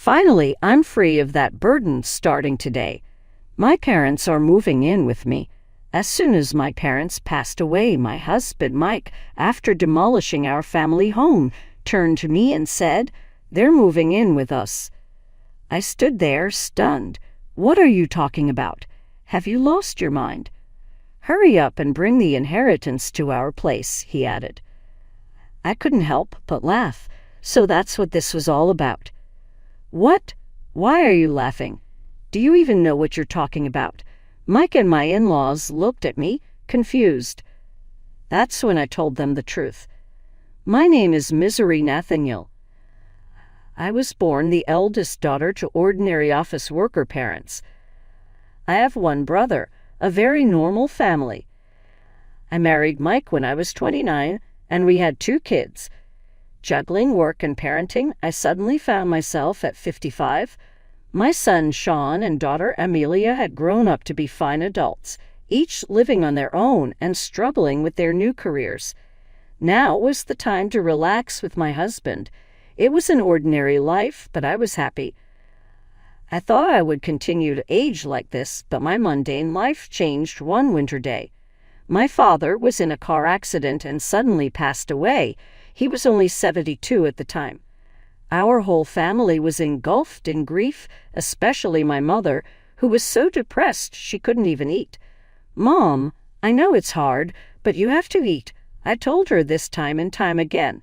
Finally, I'm free of that burden starting today. My parents are moving in with me. As soon as my parents passed away, my husband, Mike, after demolishing our family home, turned to me and said, "They're moving in with us." I stood there, stunned. "What are you talking about? Have you lost your mind?" "Hurry up and bring the inheritance to our place," he added. I couldn't help but laugh. So that's what this was all about. What? Why are you laughing? Do you even know what you're talking about? Mike and my in-laws looked at me, confused. That's when I told them the truth. My name is Misery Nathaniel. I was born the eldest daughter to ordinary office worker parents. I have one brother, a very normal family. I married Mike when I was 29, and we had 2 kids. Juggling work and parenting, I suddenly found myself at 55. My son Sean and daughter Amelia had grown up to be fine adults, each living on their own and struggling with their new careers. Now was the time to relax with my husband. It was an ordinary life, but I was happy. I thought I would continue to age like this, but my mundane life changed one winter day. My father was in a car accident and suddenly passed away. He was only 72 at the time. Our whole family was engulfed in grief, especially my mother, who was so depressed she couldn't even eat. "Mom, I know it's hard, but you have to eat," I told her this time and time again.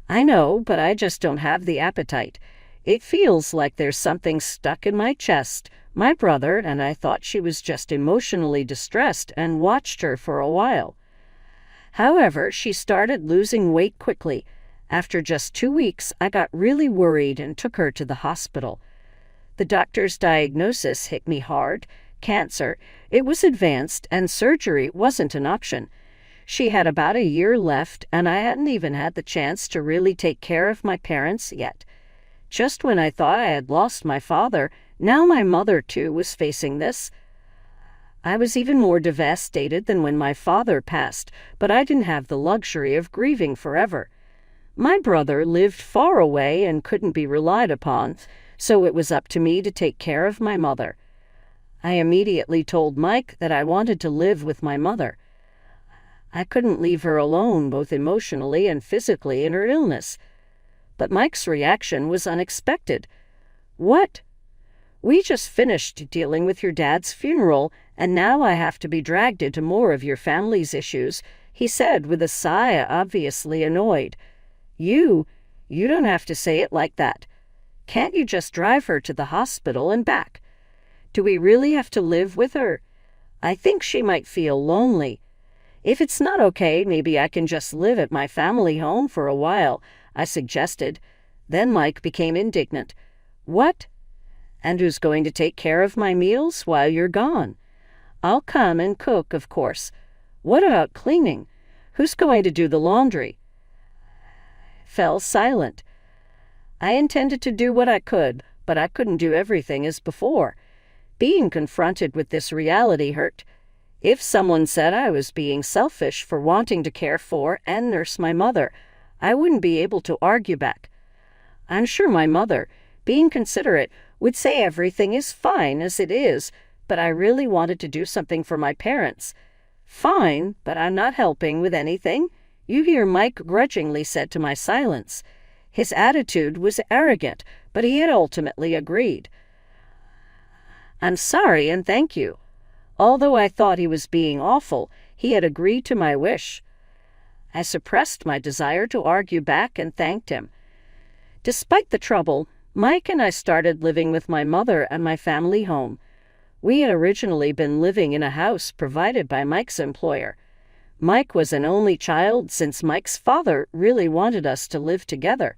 "I know, but I just don't have the appetite. It feels like there's something stuck in my chest." My brother and I thought she was just emotionally distressed and watched her for a while. However, she started losing weight quickly. After just 2 weeks, I got really worried and took her to the hospital. The doctor's diagnosis hit me hard. Cancer. It was advanced, and surgery wasn't an option. She had about a year left, and I hadn't even had the chance to really take care of my parents yet. Just when I thought I had lost my father, now my mother, too, was facing this. I was even more devastated than when my father passed, but I didn't have the luxury of grieving forever. My brother lived far away and couldn't be relied upon, so it was up to me to take care of my mother. I immediately told Mike that I wanted to live with my mother. I couldn't leave her alone, both emotionally and physically, in her illness. But Mike's reaction was unexpected. "What? We just finished dealing with your dad's funeral, and now I have to be dragged into more of your family's issues," he said with a sigh, obviously annoyed. You don't have to say it like that. Can't you just drive her to the hospital and back? Do we really have to live with her? I think she might feel lonely. If it's not okay, maybe I can just live at my family home for a while," I suggested. Then Mike became indignant. "What? And who's going to take care of my meals while you're gone?" "I'll come and cook, of course." "What about cleaning? Who's going to do the laundry?" Fell silent. I intended to do what I could, but I couldn't do everything as before. Being confronted with this reality hurt. If someone said I was being selfish for wanting to care for and nurse my mother, I wouldn't be able to argue back. I'm sure my mother, being considerate, would say everything is fine as it is, but I really wanted to do something for my parents. "Fine, but I'm not helping with anything," you hear Mike grudgingly said to my silence. His attitude was arrogant, but he had ultimately agreed. "I'm sorry and thank you." Although I thought he was being awful, he had agreed to my wish. I suppressed my desire to argue back and thanked him. Despite the trouble, Mike and I started living with my mother at my family home. We had originally been living in a house provided by Mike's employer. Mike was an only child since Mike's father really wanted us to live together.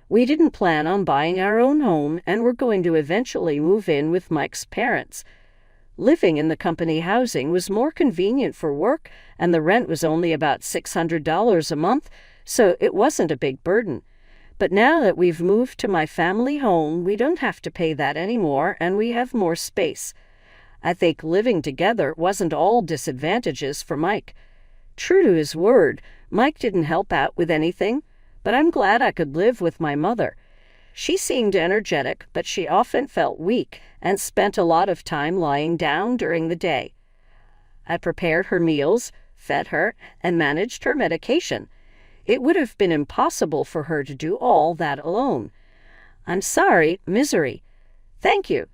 We didn't plan on buying our own home and were going to eventually move in with Mike's parents. Living in the company housing was more convenient for work, and the rent was only about $600 a month, so it wasn't a big burden. But now that we've moved to my family home, we don't have to pay that anymore, and we have more space. I think living together wasn't all disadvantages for Mike. True to his word, Mike didn't help out with anything, but I'm glad I could live with my mother. She seemed energetic, but she often felt weak and spent a lot of time lying down during the day. I prepared her meals, fed her, and managed her medication. It would have been impossible for her to do all that alone. I'm sorry, Misery. Thank you.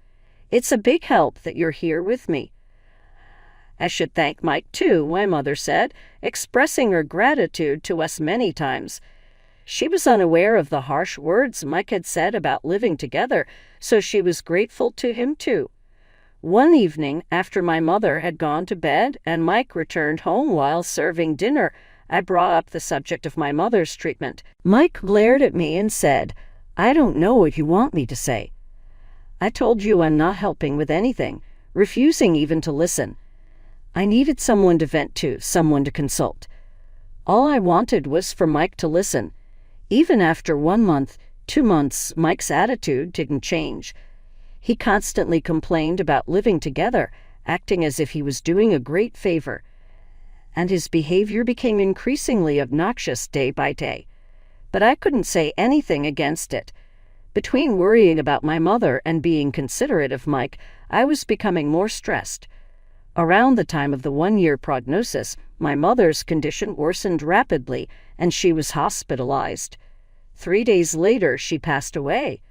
It's a big help that you're here with me. I should thank Mike too, my mother said, expressing her gratitude to us many times. She was unaware of the harsh words Mike had said about living together, so she was grateful to him too. One evening, after my mother had gone to bed and Mike returned home while serving dinner, I brought up the subject of my mother's treatment. Mike glared at me and said, "I don't know what you want me to say." I told you I'm not helping with anything, refusing even to listen. I needed someone to vent to, someone to consult. All I wanted was for Mike to listen. Even after 1 month, 2 months, Mike's attitude didn't change. He constantly complained about living together, acting as if he was doing a great favor. And his behavior became increasingly obnoxious day by day. But I couldn't say anything against it. Between worrying about my mother and being considerate of Mike, I was becoming more stressed. Around the time of the 1-year prognosis, my mother's condition worsened rapidly, and she was hospitalized. 3 days later, she passed away.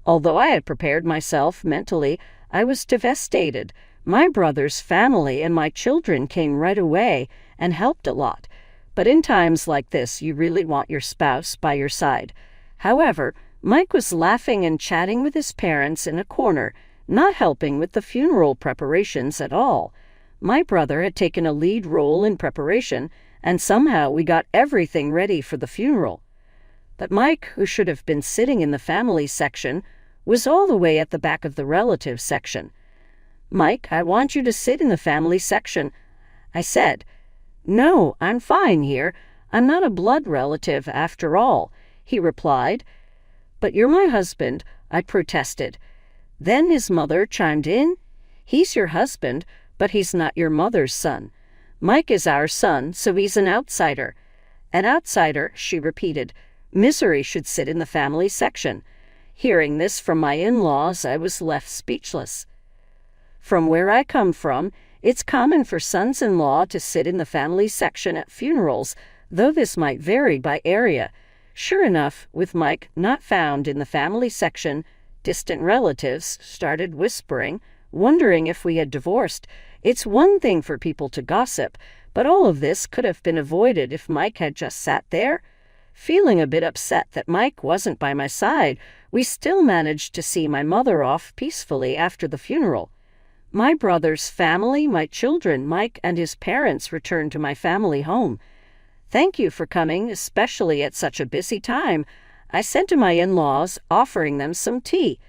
Although I had prepared myself mentally, I was devastated. My brother's family and my children came right away and helped a lot. But in times like this, you really want your spouse by your side. However, Mike was laughing and chatting with his parents in a corner, not helping with the funeral preparations at all. My brother had taken a lead role in preparation, and somehow we got everything ready for the funeral. But Mike, who should have been sitting in the family section, was all the way at the back of the relatives section. "Mike, I want you to sit in the family section," I said. "No, I'm fine here. I'm not a blood relative after all," he replied. "But you're my husband," I protested. Then his mother chimed in. "He's your husband, but he's not your mother's son. Mike is our son, so he's an outsider." "An outsider," she repeated. "Misery should sit in the family section." Hearing this from my in-laws, I was left speechless. From where I come from, it's common for sons-in-law to sit in the family section at funerals, though this might vary by area. Sure enough, with Mike not found in the family section, distant relatives started whispering, wondering if we had divorced. It's one thing for people to gossip, but all of this could have been avoided if Mike had just sat there. Feeling a bit upset that Mike wasn't by my side, we still managed to see my mother off peacefully after the funeral. My brother's family, my children, Mike and his parents returned to my family home. "Thank you for coming, especially at such a busy time," I said to my in-laws, offering them some tea.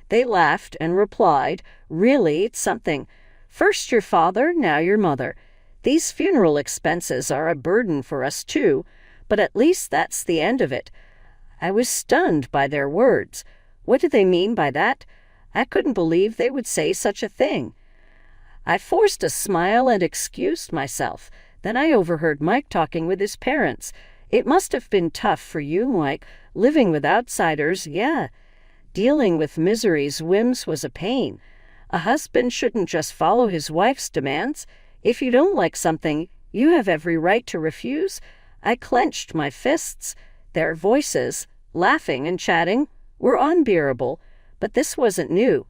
They laughed and replied, "Really, it's something. First your father, now your mother. These funeral expenses are a burden for us too, but at least that's the end of it." I was stunned by their words. What did they mean by that? I couldn't believe they would say such a thing. I forced a smile and excused myself. Then I overheard Mike talking with his parents. "It must have been tough for you, Mike, living with outsiders, yeah. Dealing with Misery's whims was a pain. A husband shouldn't just follow his wife's demands. If you don't like something, you have every right to refuse." I clenched my fists. Their voices, laughing and chatting, were unbearable, but this wasn't new.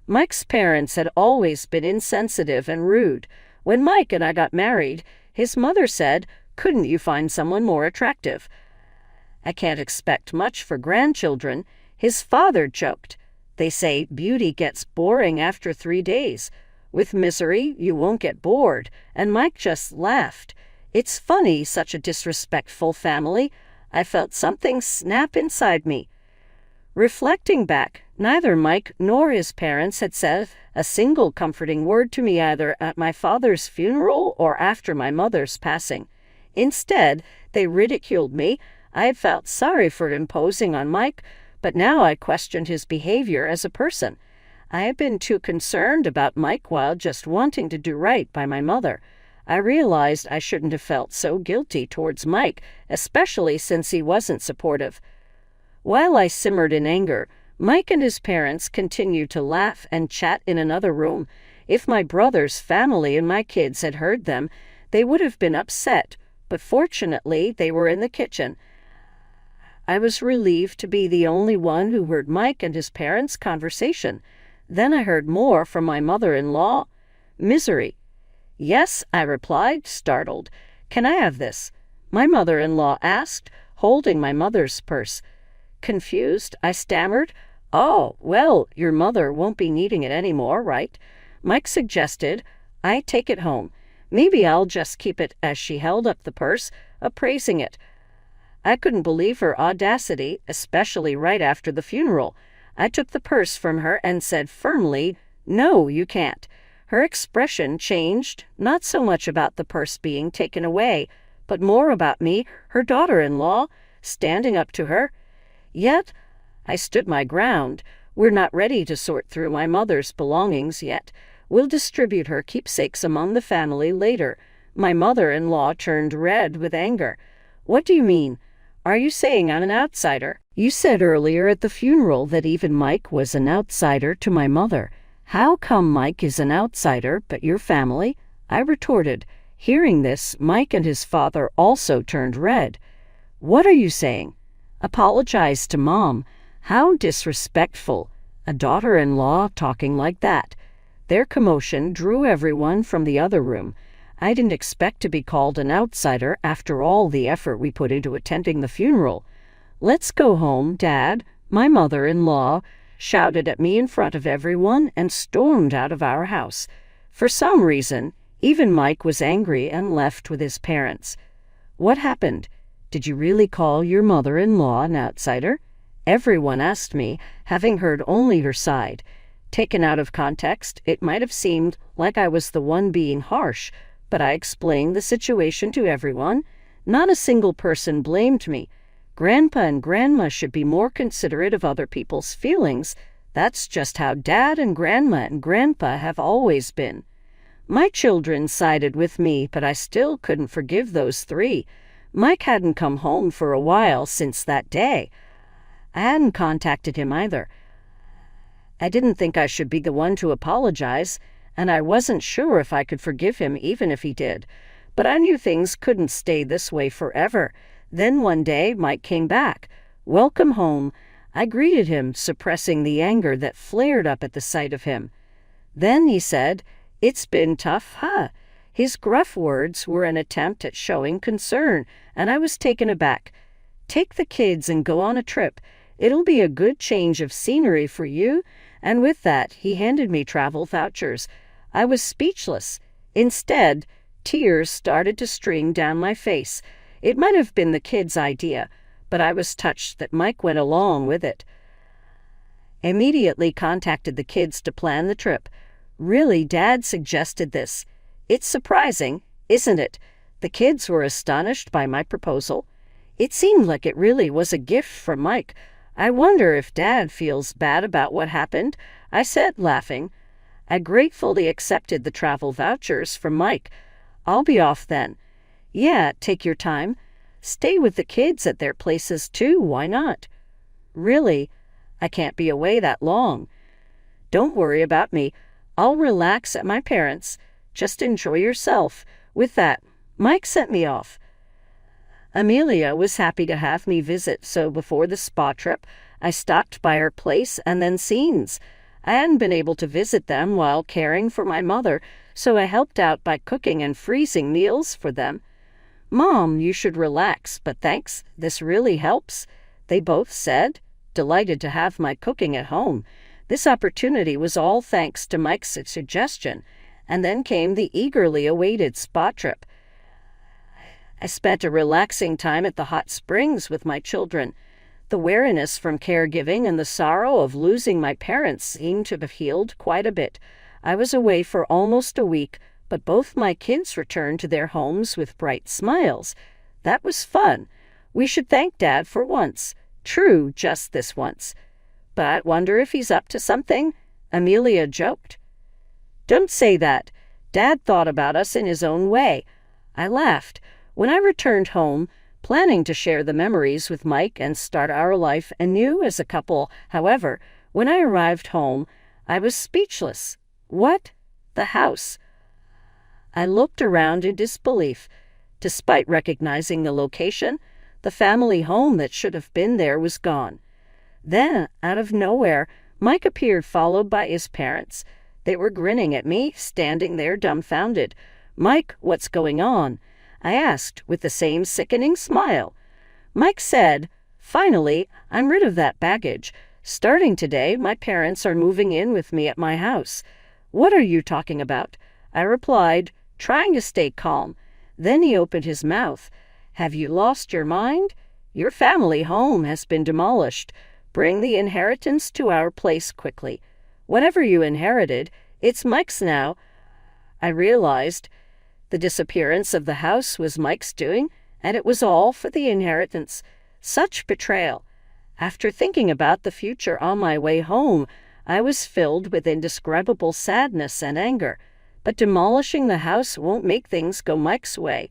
Mike's parents had always been insensitive and rude. When Mike and I got married, his mother said, "Couldn't you find someone more attractive?" "I can't expect much for grandchildren," his father joked. "They say beauty gets boring after 3 days. With Misery, you won't get bored," and Mike just laughed. It's funny, such a disrespectful family. I felt something snap inside me. Reflecting back, neither Mike nor his parents had said a single comforting word to me either at my father's funeral or after my mother's passing. Instead, they ridiculed me. I had felt sorry for imposing on Mike, but now I questioned his behavior as a person. I had been too concerned about Mike while just wanting to do right by my mother. I realized I shouldn't have felt so guilty towards Mike, especially since he wasn't supportive. While I simmered in anger, Mike and his parents continued to laugh and chat in another room. If my brother's family and my kids had heard them, they would have been upset, but fortunately they were in the kitchen. I was relieved to be the only one who heard Mike and his parents' conversation. Then I heard more from my mother-in-law. Misery. Yes, I replied, startled. Can I have this? My mother-in-law asked, holding my mother's purse. Confused, I stammered. Oh, well, your mother won't be needing it anymore, right? Mike suggested I take it home. Maybe I'll just keep it, as she held up the purse, appraising it. I couldn't believe her audacity, especially right after the funeral. I took the purse from her and said firmly, "No, you can't." Her expression changed, not so much about the purse being taken away, but more about me, her daughter-in-law, standing up to her. Yet I stood my ground. We're not ready to sort through my mother's belongings yet. We'll distribute her keepsakes among the family later. My mother-in-law turned red with anger. What do you mean? Are you saying I'm an outsider? You said earlier at the funeral that even Mike was an outsider to my mother. How come Mike is an outsider, but your family? I retorted. Hearing this, Mike and his father also turned red. What are you saying? Apologize to Mom. How disrespectful. A daughter-in-law talking like that. Their commotion drew everyone from the other room. I didn't expect to be called an outsider after all the effort we put into attending the funeral. Let's go home, Dad. My mother-in-law shouted at me in front of everyone and stormed out of our house. For some reason, even Mike was angry and left with his parents. What happened? Did you really call your mother-in-law an outsider? Everyone asked me, having heard only her side. Taken out of context, it might have seemed like I was the one being harsh, but I explained the situation to everyone. Not a single person blamed me. Grandpa and Grandma should be more considerate of other people's feelings. That's just how Dad and Grandma and Grandpa have always been. My children sided with me, but I still couldn't forgive those three. Mike hadn't come home for a while since that day. I hadn't contacted him either. I didn't think I should be the one to apologize, and I wasn't sure if I could forgive him even if he did. But I knew things couldn't stay this way forever. Then one day, Mike came back. Welcome home. I greeted him, suppressing the anger that flared up at the sight of him. Then he said, "It's been tough, huh?" His gruff words were an attempt at showing concern, and I was taken aback. "Take the kids and go on a trip. It'll be a good change of scenery for you." And with that, he handed me travel vouchers. I was speechless. Instead, tears started to stream down my face. It might have been the kids' idea, but I was touched that Mike went along with it. I immediately contacted the kids to plan the trip. Really, Dad suggested this. It's surprising, isn't it? The kids were astonished by my proposal. It seemed like it really was a gift from Mike. I wonder if Dad feels bad about what happened, I said, laughing. I gratefully accepted the travel vouchers from Mike. I'll be off then. Yeah, take your time. Stay with the kids at their places too, why not? Really, I can't be away that long. Don't worry about me. I'll relax at my parents'. Just enjoy yourself. With that, Mike sent me off. Amelia was happy to have me visit, so before the spa trip, I stopped by her place and then Scene's. I hadn't been able to visit them while caring for my mother, so I helped out by cooking and freezing meals for them. Mom, you should relax, but thanks, this really helps, they both said, delighted to have my cooking at home. This opportunity was all thanks to Mike's suggestion, and then came the eagerly awaited spa trip. I spent a relaxing time at the hot springs with my children. The weariness from caregiving and the sorrow of losing my parents seemed to have healed quite a bit. I was away for almost a week, but both my kids returned to their homes with bright smiles. That was fun. We should thank Dad for once. True, just this once. But wonder if he's up to something? Amelia joked. Don't say that. Dad thought about us in his own way. I laughed. When I returned home, planning to share the memories with Mike and start our life anew as a couple. However, when I arrived home, I was speechless. What? The house? I looked around in disbelief. Despite recognizing the location, the family home that should have been there was gone. Then, out of nowhere, Mike appeared, followed by his parents. They were grinning at me, standing there dumbfounded. "Mike, what's going on?" I asked with the same sickening smile. Mike said, "Finally, I'm rid of that baggage. Starting today, my parents are moving in with me at my house." "What are you talking about?" I replied, trying to stay calm. Then he opened his mouth. "Have you lost your mind? Your family home has been demolished. Bring the inheritance to our place quickly. Whatever you inherited, it's Mike's now." I realized the disappearance of the house was Mike's doing, and it was all for the inheritance. Such betrayal. After thinking about the future on my way home, I was filled with indescribable sadness and anger. But demolishing the house won't make things go Mike's way.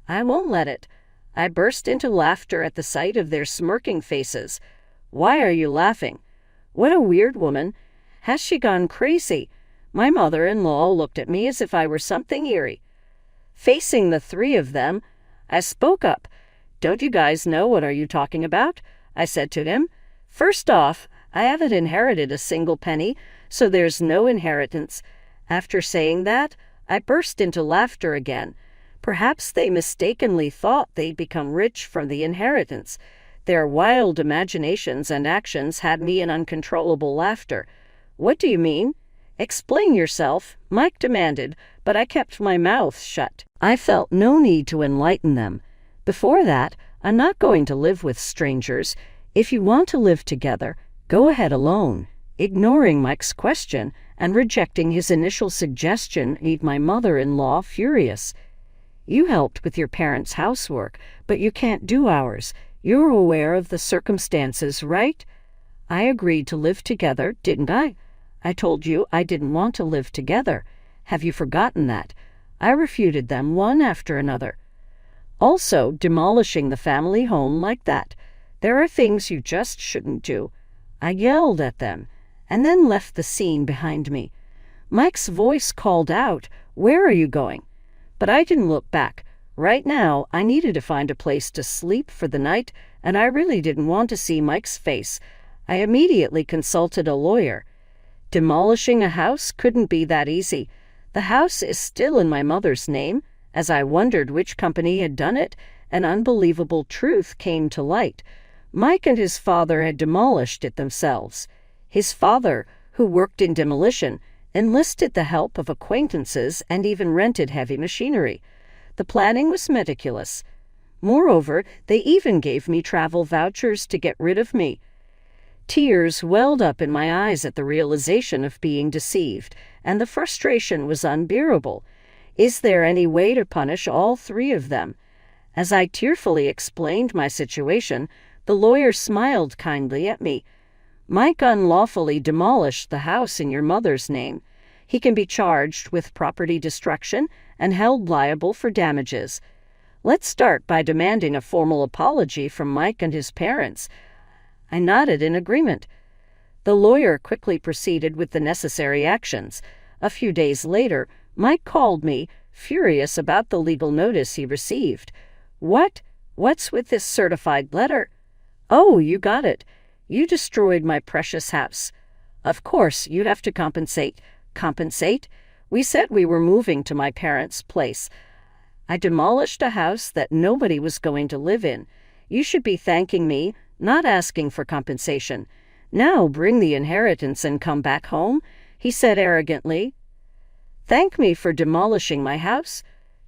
I won't let it. I burst into laughter at the sight of their smirking faces. "Why are you laughing? What a weird woman. Has she gone crazy?" My mother-in-law looked at me as if I were something eerie. Facing the three of them, I spoke up. "Don't you guys know what are you talking about?" I said to him. "First off, I haven't inherited a single penny, so there's no inheritance." After saying that, I burst into laughter again. Perhaps they mistakenly thought they'd become rich from the inheritance. Their wild imaginations and actions had me in uncontrollable laughter. "What do you mean? Explain yourself," Mike demanded, but I kept my mouth shut. I felt no need to enlighten them. Before that, I'm not going to live with strangers. If you want to live together, go ahead alone. Ignoring Mike's question and rejecting his initial suggestion made my mother-in-law furious. "You helped with your parents' housework, but you can't do ours. You're aware of the circumstances, right?" I agreed to live together, didn't I? I told you I didn't want to live together. Have you forgotten that? I refuted them one after another. Also, demolishing the family home like that. There are things you just shouldn't do. I yelled at them, and then left the scene behind me. Mike's voice called out, "Where are you going?" But I didn't look back. Right now, I needed to find a place to sleep for the night, and I really didn't want to see Mike's face. I immediately consulted a lawyer. Demolishing a house couldn't be that easy. The house is still in my mother's name. As I wondered which company had done it, an unbelievable truth came to light. Mike and his father had demolished it themselves. His father, who worked in demolition, enlisted the help of acquaintances and even rented heavy machinery. The planning was meticulous. Moreover, they even gave me travel vouchers to get rid of me. Tears welled up in my eyes at the realization of being deceived, and the frustration was unbearable. Is there any way to punish all three of them? As I tearfully explained my situation, the lawyer smiled kindly at me. "Mike unlawfully demolished the house in your mother's name. He can be charged with property destruction and held liable for damages. Let's start by demanding a formal apology from Mike and his parents." I nodded in agreement. The lawyer quickly proceeded with the necessary actions. A few days later, Mike called me, furious about the legal notice he received. What's with this certified letter?" "Oh, you got it. You destroyed my precious house. Of course, you'd have to compensate." "Compensate? We said we were moving to my parents' place. I demolished a house that nobody was going to live in. You should be thanking me, not asking for compensation. Now bring the inheritance and come back home," he said arrogantly. "Thank me for demolishing my house?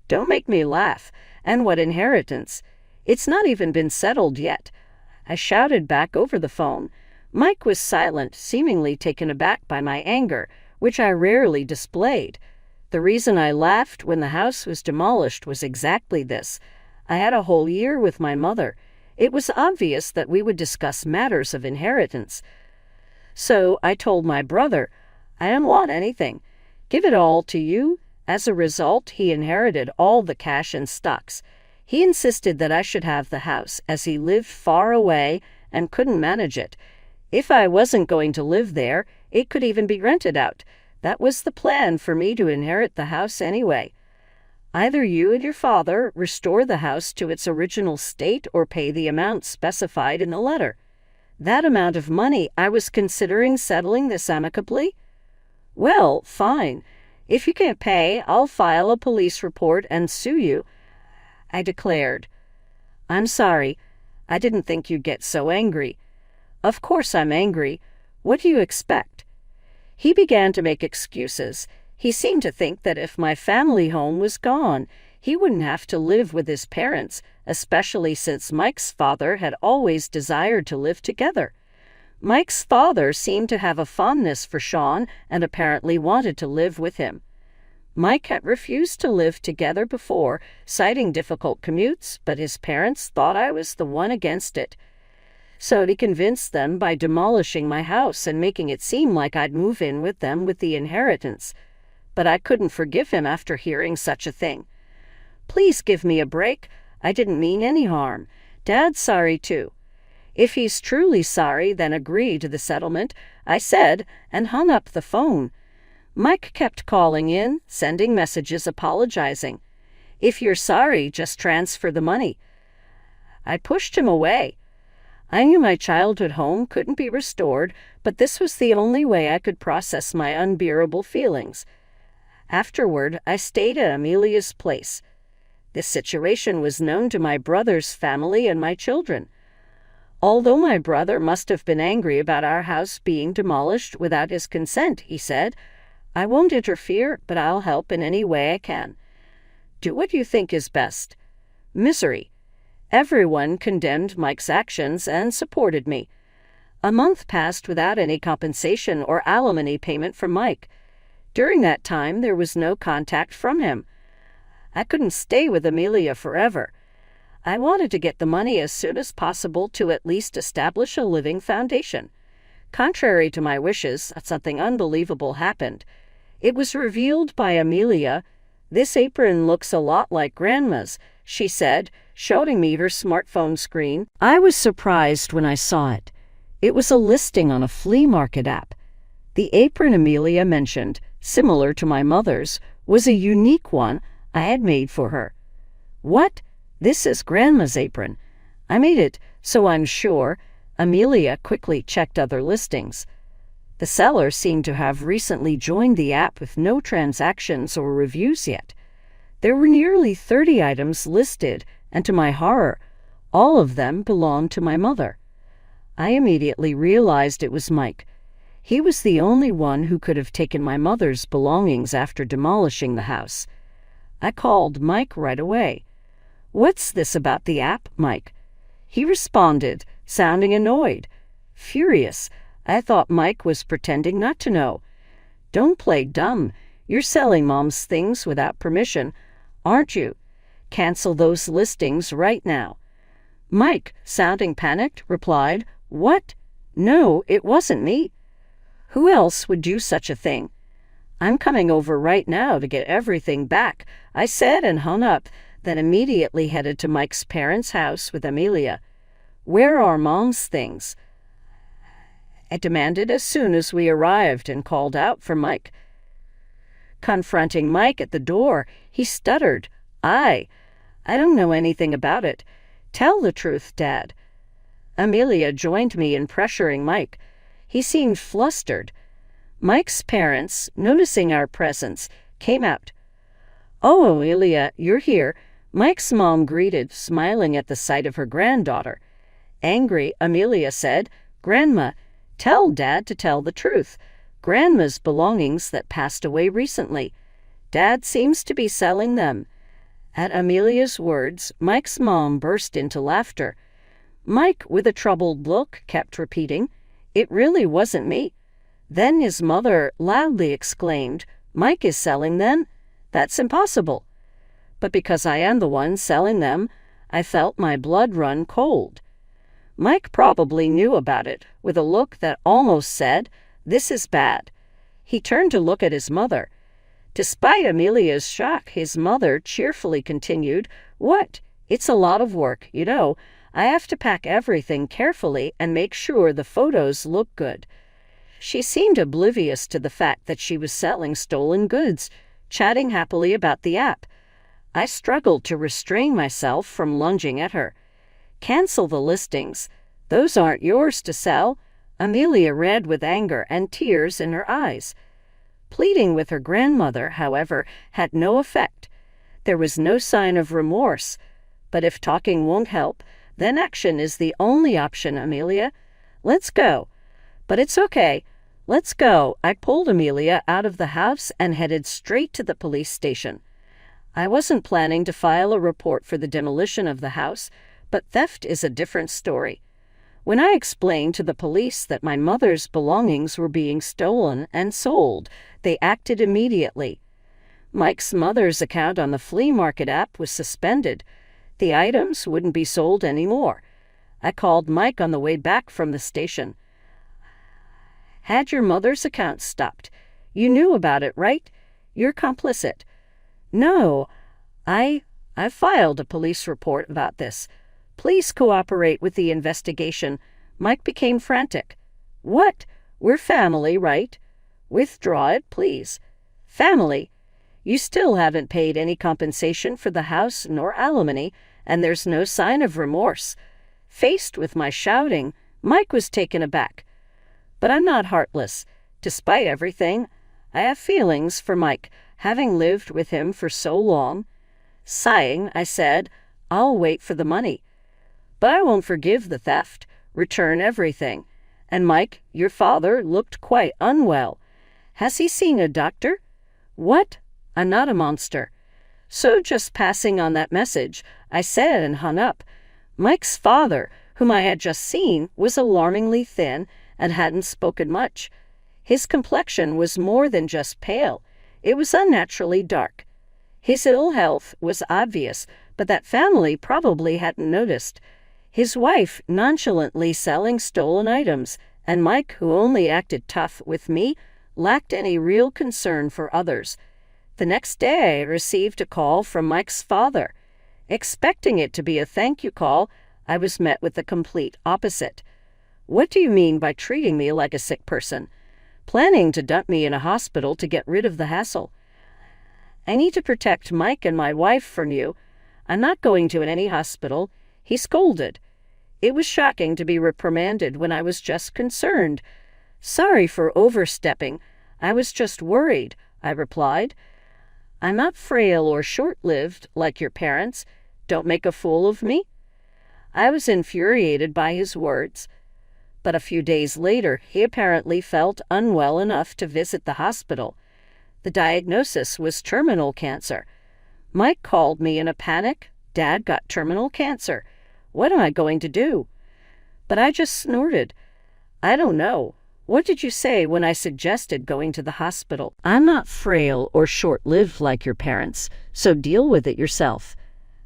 Don't make me laugh. And what inheritance? It's not even been settled yet." I shouted back over the phone. Mike was silent, seemingly taken aback by my anger, which I rarely displayed. The reason I laughed when the house was demolished was exactly this. I had a whole year with my mother. It was obvious that we would discuss matters of inheritance. So I told my brother, "I don't want anything. Give it all to you." As a result, he inherited all the cash and stocks. He insisted that I should have the house, as he lived far away and couldn't manage it. If I wasn't going to live there, it could even be rented out. That was the plan for me to inherit the house anyway. Either you and your father restore the house to its original state or pay the amount specified in the letter. That amount of money, I was considering settling this amicably. Well, fine. If you can't pay, I'll file a police report and sue you, I declared. I'm sorry. I didn't think you'd get so angry. Of course I'm angry. What do you expect? He began to make excuses. He seemed to think that if my family home was gone, he wouldn't have to live with his parents, especially since Mike's father had always desired to live together. Mike's father seemed to have a fondness for Sean and apparently wanted to live with him. Mike had refused to live together before, citing difficult commutes, but his parents thought I was the one against it. So he convinced them by demolishing my house and making it seem like I'd move in with them with the inheritance. But I couldn't forgive him after hearing such a thing. Please give me a break. I didn't mean any harm. Dad's sorry too. If he's truly sorry, then agree to the settlement, I said, and hung up the phone. Mike kept calling in, sending messages apologizing. If you're sorry, just transfer the money. I pushed him away. I knew my childhood home couldn't be restored, but this was the only way I could process my unbearable feelings. Afterward, I stayed at Amelia's place. This situation was known to my brother's family and my children. Although my brother must have been angry about our house being demolished without his consent, he said, I won't interfere, but I'll help in any way I can. Do what you think is best. Misery. Everyone condemned Mike's actions and supported me. A month passed without any compensation or alimony payment from Mike. During that time, there was no contact from him. I couldn't stay with Amelia forever. I wanted to get the money as soon as possible to at least establish a living foundation. Contrary to my wishes, something unbelievable happened. It was revealed by Amelia. This apron looks a lot like Grandma's, she said, showing me her smartphone screen. I was surprised when I saw it. It was a listing on a flea market app. The apron Amelia mentioned, similar to my mother's, was a unique one I had made for her. What? This is Grandma's apron. I made it, so I'm sure. Amelia quickly checked other listings. The seller seemed to have recently joined the app with no transactions or reviews yet. There were nearly 30 items listed, and to my horror, all of them belonged to my mother. I immediately realized it was Mike. He was the only one who could have taken my mother's belongings after demolishing the house. I called Mike right away. What's this about the app, Mike? He responded, sounding annoyed. Furious, I thought Mike was pretending not to know. Don't play dumb. You're selling Mom's things without permission, aren't you? Cancel those listings right now. Mike, sounding panicked, replied, What? No, it wasn't me. Who else would do such a thing? I'm coming over right now to get everything back, I said and hung up, then immediately headed to Mike's parents' house with Amelia. Where are Mom's things? I demanded as soon as we arrived and called out for Mike. Confronting Mike at the door, he stuttered. I don't know anything about it. Tell the truth, Dad. Amelia joined me in pressuring Mike. He seemed flustered. Mike's parents, noticing our presence, came out. Oh, Amelia, you're here, Mike's mom greeted, smiling at the sight of her granddaughter. Angry, Amelia said, Grandma, tell Dad to tell the truth. Grandma's belongings that passed away recently. Dad seems to be selling them. At Amelia's words, Mike's mom burst into laughter. Mike, with a troubled look, kept repeating, It really wasn't me. Then his mother loudly exclaimed, Mike is selling them? That's impossible. But because I am the one selling them, I felt my blood run cold. Mike probably knew about it, with a look that almost said, This is bad. He turned to look at his mother. Despite Amelia's shock, his mother cheerfully continued, What? It's a lot of work, you know. I have to pack everything carefully and make sure the photos look good." She seemed oblivious to the fact that she was selling stolen goods, chatting happily about the app. I struggled to restrain myself from lunging at her. "Cancel the listings. Those aren't yours to sell." Amelia read with anger and tears in her eyes. Pleading with her grandmother, however, had no effect. There was no sign of remorse. "But if talking won't help, then action is the only option, Amelia. Let's go." "But it's okay. Let's go." I pulled Amelia out of the house and headed straight to the police station. I wasn't planning to file a report for the demolition of the house, but theft is a different story. When I explained to the police that my mother's belongings were being stolen and sold, they acted immediately. Mike's mother's account on the flea market app was suspended. The items wouldn't be sold anymore. I called Mike on the way back from the station. "Had your mother's account stopped? You knew about it, right? You're complicit." "No, I filed a police report about this. Please cooperate with the investigation." Mike became frantic. "What? We're family, right? Withdraw it, please." "Family? You still haven't paid any compensation for the house nor alimony, and there's no sign of remorse." Faced with my shouting, Mike was taken aback. "But I'm not heartless. Despite everything, I have feelings for Mike, having lived with him for so long." Sighing, I said, "I'll wait for the money. But I won't forgive the theft. Return everything. And Mike, your father, looked quite unwell. Has he seen a doctor?" "What? I'm not a monster." So just passing on that message, I said and hung up. Mike's father, whom I had just seen, was alarmingly thin and hadn't spoken much. His complexion was more than just pale. It was unnaturally dark. His ill health was obvious, but that family probably hadn't noticed. His wife nonchalantly selling stolen items, and Mike, who only acted tough with me, lacked any real concern for others. The next day I received a call from Mike's father. Expecting it to be a thank you call, I was met with the complete opposite. "What do you mean by treating me like a sick person?" "Planning to dump me in a hospital to get rid of the hassle." "I need to protect Mike and my wife from you. I'm not going to any hospital." He scolded. It was shocking to be reprimanded when I was just concerned. "Sorry for overstepping. I was just worried," I replied. "I'm not frail or short-lived like your parents. Don't make a fool of me." I was infuriated by his words. But a few days later, he apparently felt unwell enough to visit the hospital. The diagnosis was terminal cancer. Mike called me in a panic. "Dad got terminal cancer. What am I going to do?" But I just snorted. "I don't know. What did you say when I suggested going to the hospital?" "I'm not frail or short-lived like your parents, so deal with it yourself."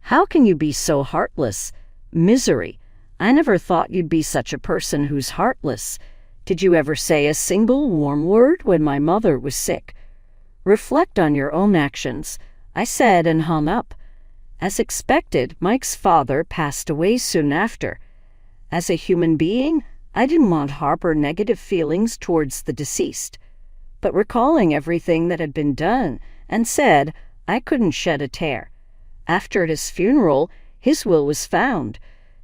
"How can you be so heartless?" "Misery. I never thought you'd be such a person who's heartless. Did you ever say a single warm word when my mother was sick?" "Reflect on your own actions," I said and hung up. As expected, Mike's father passed away soon after. As a human being, I didn't want to harbor negative feelings towards the deceased. But recalling everything that had been done and said, I couldn't shed a tear. After his funeral, his will was found.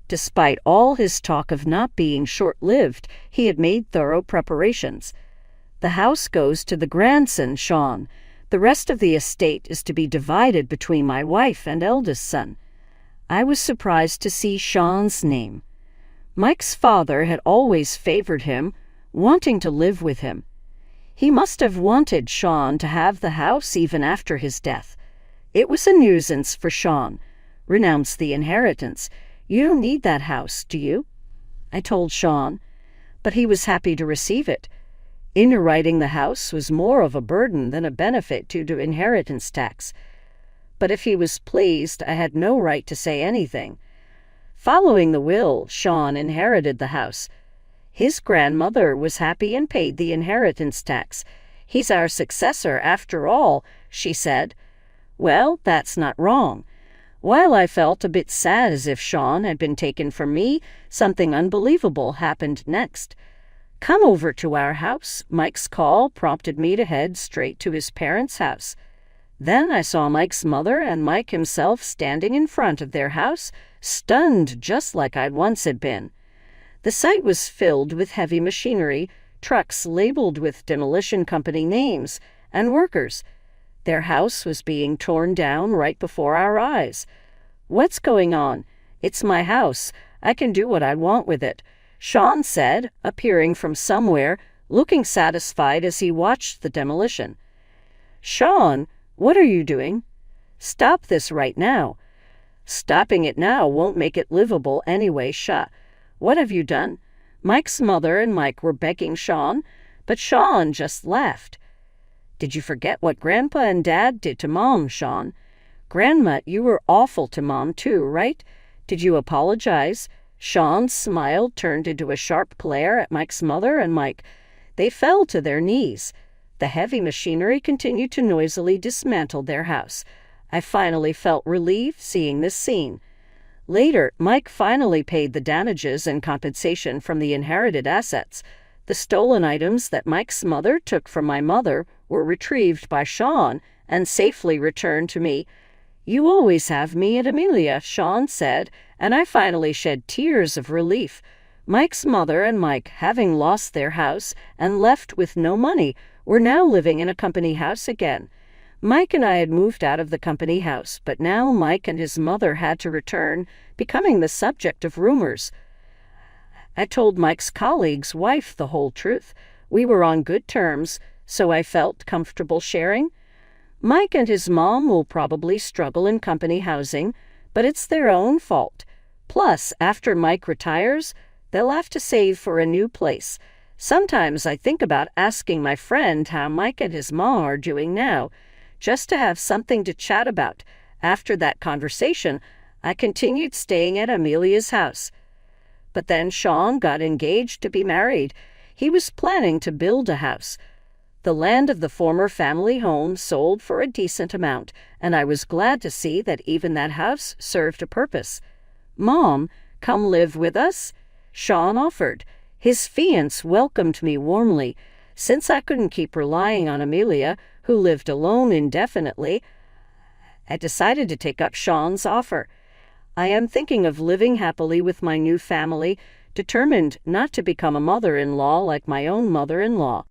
Despite all his talk of not being short-lived, he had made thorough preparations. The house goes to the grandson, Sean. The rest of the estate is to be divided between my wife and eldest son. I was surprised to see Sean's name. Mike's father had always favored him, wanting to live with him. He must have wanted Sean to have the house even after his death. It was a nuisance for Sean. "Renounce the inheritance. You don't need that house, do you?" I told Sean, but he was happy to receive it. Underwriting the house was more of a burden than a benefit due to inheritance tax. But if he was pleased, I had no right to say anything. Following the will, Sean inherited the house. His grandmother was happy and paid the inheritance tax. "He's our successor after all," she said. Well, that's not wrong. While I felt a bit sad as if Sean had been taken from me, something unbelievable happened next. "Come over to our house." Mike's call prompted me to head straight to his parents' house. Then I saw Mike's mother and Mike himself standing in front of their house, stunned just like I once had been. The site was filled with heavy machinery, trucks labeled with demolition company names, and workers. Their house was being torn down right before our eyes. "What's going on? It's my house. I can do what I want with it," Sean said, appearing from somewhere, looking satisfied as he watched the demolition. "Sean, what are you doing? Stop this right now." "Stopping it now won't make it livable anyway, What have you done?" Mike's mother and Mike were begging Sean, but Sean just laughed. "Did you forget what Grandpa and Dad did to Mom, Sean? Grandma, you were awful to Mom too, right? Did you apologize?" Sean's smile turned into a sharp glare at Mike's mother and Mike. They fell to their knees. The heavy machinery continued to noisily dismantle their house. I finally felt relief seeing this scene. Later, Mike finally paid the damages and compensation from the inherited assets. The stolen items that Mike's mother took from my mother were retrieved by Sean and safely returned to me. "You always have me and Amelia," Sean said, and I finally shed tears of relief. Mike's mother and Mike, having lost their house and left with no money, were now living in a company house again. Mike and I had moved out of the company house, but now Mike and his mother had to return, becoming the subject of rumors. I told Mike's colleague's wife the whole truth. We were on good terms, so I felt comfortable sharing. Mike and his mom will probably struggle in company housing, but it's their own fault. Plus, after Mike retires, they'll have to save for a new place. Sometimes I think about asking my friend how Mike and his mom are doing now, just to have something to chat about. After that conversation, I continued staying at Amelia's house. But then Sean got engaged to be married. He was planning to build a house. The land of the former family home sold for a decent amount, and I was glad to see that even that house served a purpose. "Mom, come live with us?" Sean offered. His fiancé welcomed me warmly. Since I couldn't keep relying on Amelia, who lived alone indefinitely, I decided to take up Sean's offer. I am thinking of living happily with my new family, determined not to become a mother-in-law like my own mother-in-law.